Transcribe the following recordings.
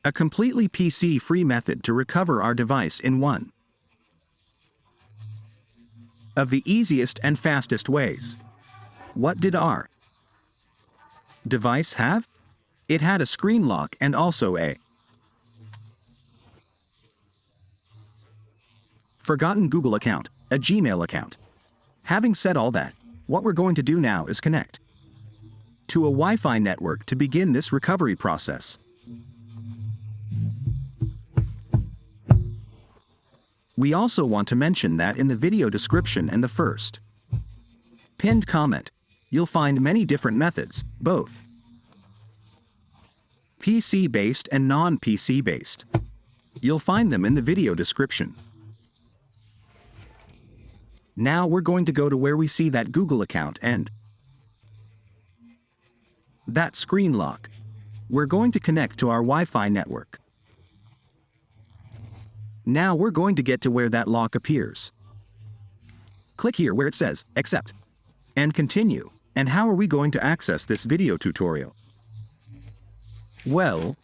A completely PC-free method to recover our device in one of the easiest and fastest ways. What did our device have? It had a screen lock and also a forgotten Google account, a Gmail account. Having said all that, what we're going to do now is connect to a Wi-Fi network to begin this recovery process. We also want to mention that in the video description and the first pinned comment, you'll find many different methods, both PC-based and non-PC-based. You'll find them in the video description. Now we're going to go to where we see that Google account and that screen lock. We're going to connect to our Wi-Fi network. Now we're going to get to where that lock appears. Click here where it says, Accept, and Continue. And how are we going to access this video tutorial? Well,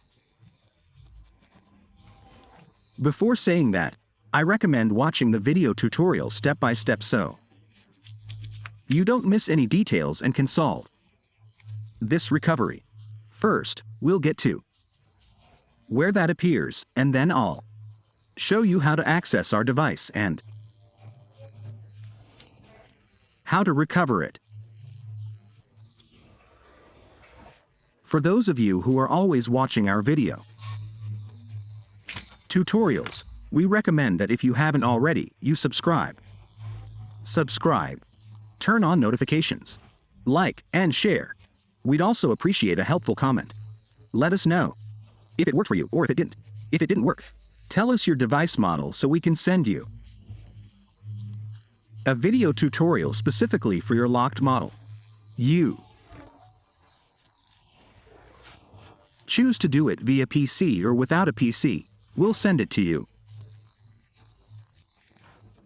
before saying that, I recommend watching the video tutorial step by step so you don't miss any details and can solve this recovery. First, we'll get to where that appears, and then I'll show you how to access our device and how to recover it. For those of you who are always watching our video tutorials, we recommend that if you haven't already, you subscribe, turn on notifications, like, and share. We'd also appreciate a helpful comment. Let us know if it worked for you or if it didn't. If it didn't work, tell us your device model so we can send you a video tutorial specifically for your locked model. You choose to do it via PC or without a PC, we'll send it to you.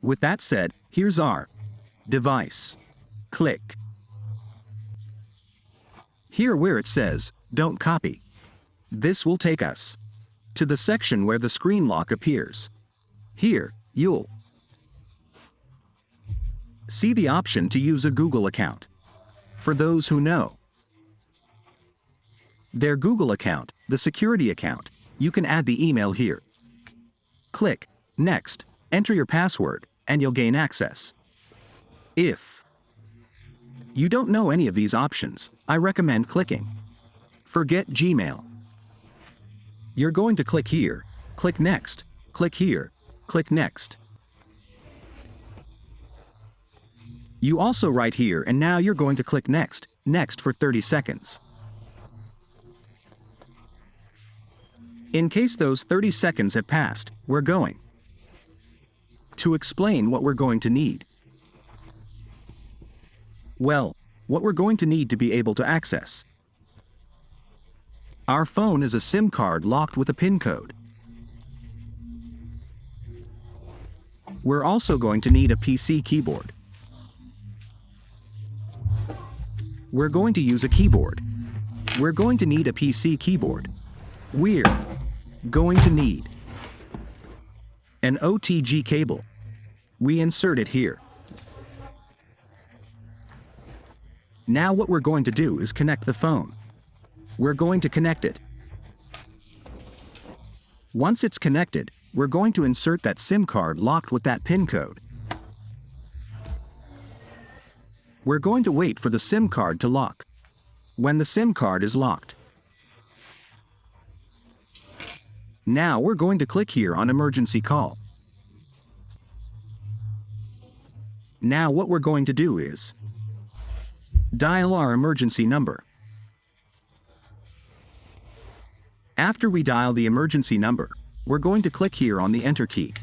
With that said, here's our device. Click here where it says, Don't copy. This will take us to the section where the screen lock appears. Here, you'll see the option to use a Google account. For those who know their Google account, the security account, you can add the email here. Click Next, enter your password, and you'll gain access. If you don't know any of these options, I recommend clicking Forget Gmail. You're going to click here, click Next, click here, click Next. You also write here and now you're going to click Next, Next for 30 seconds. In case those 30 seconds have passed, we're going to explain what we're going to need. Well, what we're going to need to be able to access our phone is a SIM card locked with a PIN code. We're also going to need a PC keyboard. We're going to use a keyboard. We're going to need a PC keyboard. We're going to need an OTG cable. We insert it here. Now what we're going to do is connect the phone. We're going to connect it. Once it's connected, we're going to insert that SIM card locked with that PIN code. We're going to wait for the SIM card to lock. When the SIM card is locked, now we're going to click here on Emergency Call. Now what we're going to do is dial our emergency number. After we dial the emergency number, we're going to click here on the Enter key.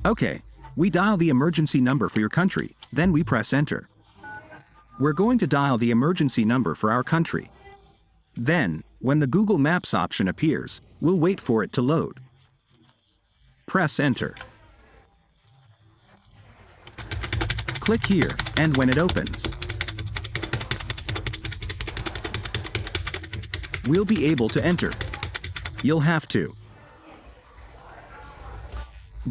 Okay, we dial the emergency number for your country, then we press Enter. We're going to dial the emergency number for our country. Then, when the Google Maps option appears, we'll wait for it to load. Press Enter. Click here, and when it opens, we'll be able to enter. You'll have to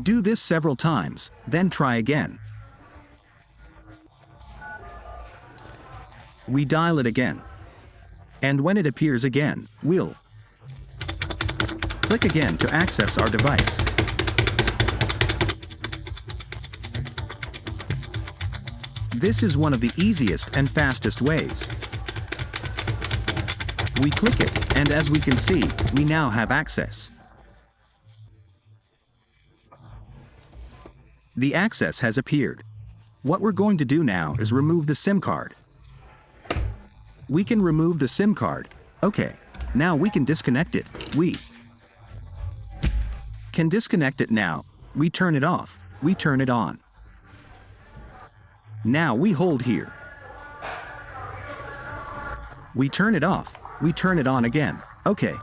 do this several times, then try again. We dial it again. And when it appears again, we'll click again to access our device. This is one of the easiest and fastest ways. We click it, and as we can see, we now have access. The access has appeared. What we're going to do now is remove the SIM card. We can remove the SIM card. Okay, now we can disconnect it. We can disconnect it now. We turn it off. We turn it on. Now we hold here. We turn it off. We turn it on again. Okay.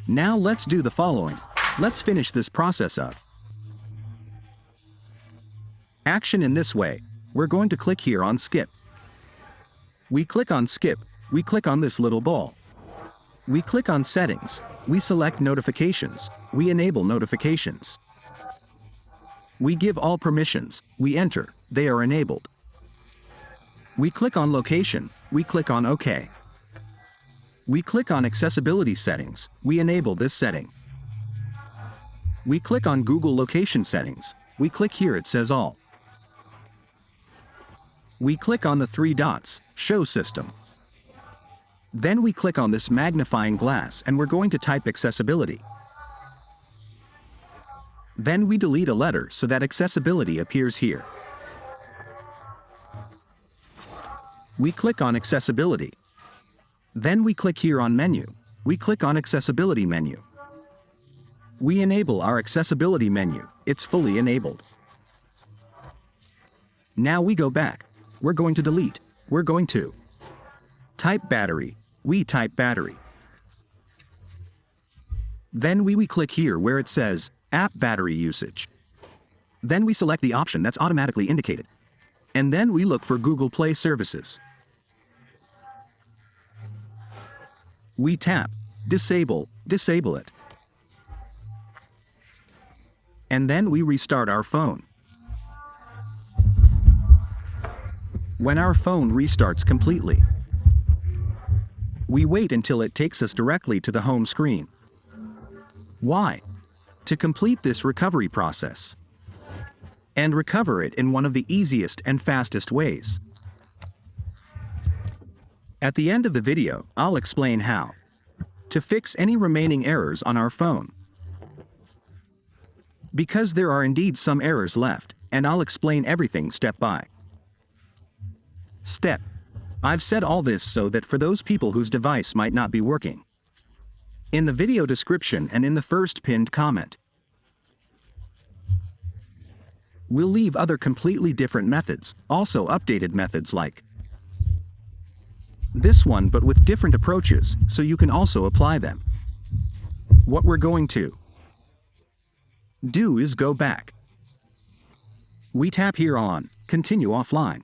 Now let's do the following. Let's finish this process up. Action in this way. We're going to click here on skip. We click on skip. We click on this little ball. We click on settings. We select notifications. We enable notifications. We give all permissions. We enter. They are enabled. We click on location. We click on OK. We click on accessibility settings. We enable this setting. We click on Google location settings. We click here, it says all. We click on the 3 dots, show system. Then we click on this magnifying glass and we're going to type accessibility. Then we delete a letter so that accessibility appears here. We click on accessibility. Then we click here on menu. We click on accessibility menu. We enable our accessibility menu. It's fully enabled. Now we go back. We're going to delete. We're going to type battery. We type battery. Then we click here where it says app battery usage. Then we select the option that's automatically indicated. And then we look for Google Play services. We tap disable it. And then we restart our phone. When our phone restarts completely, we wait until it takes us directly to the home screen. Why? To complete this recovery process and recover it in one of the easiest and fastest ways. At the end of the video, I'll explain how to fix any remaining errors on our phone. Because there are indeed some errors left, and I'll explain everything step by step. I've said all this so that for those people whose device might not be working, in the video description and in the first pinned comment, we'll leave other completely different methods, also updated methods like this one but with different approaches, so you can also apply them. What we're going to do is go back. We tap here on Continue Offline.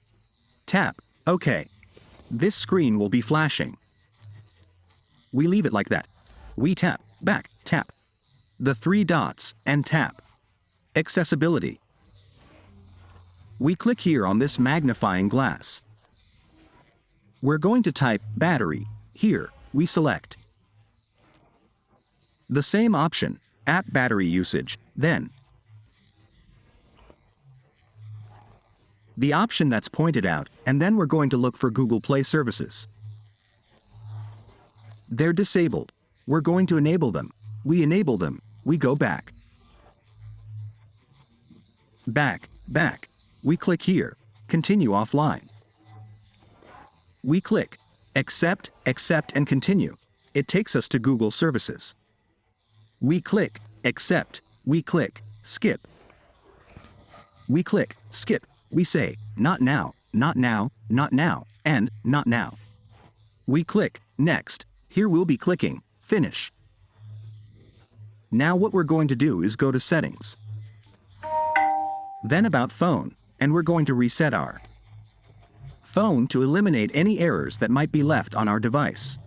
Tap OK. This screen will be flashing. We leave it like that. We tap back, tap the 3 dots, and tap Accessibility. We click here on this magnifying glass. We're going to type battery. Here, we select the same option, app battery usage, then the option that's pointed out, and then we're going to look for Google Play services. They're disabled. We're going to enable them. We enable them. We go back. Back. We click here, Continue Offline. We click Accept, and Continue. It takes us to Google services. We click Accept. We click Skip. We click Skip. We say, Not now, not now, not now, and not now. We click Next. Here we'll be clicking Finish. Now what we're going to do is go to Settings. Then About Phone, and we're going to reset our phone to eliminate any errors that might be left on our device.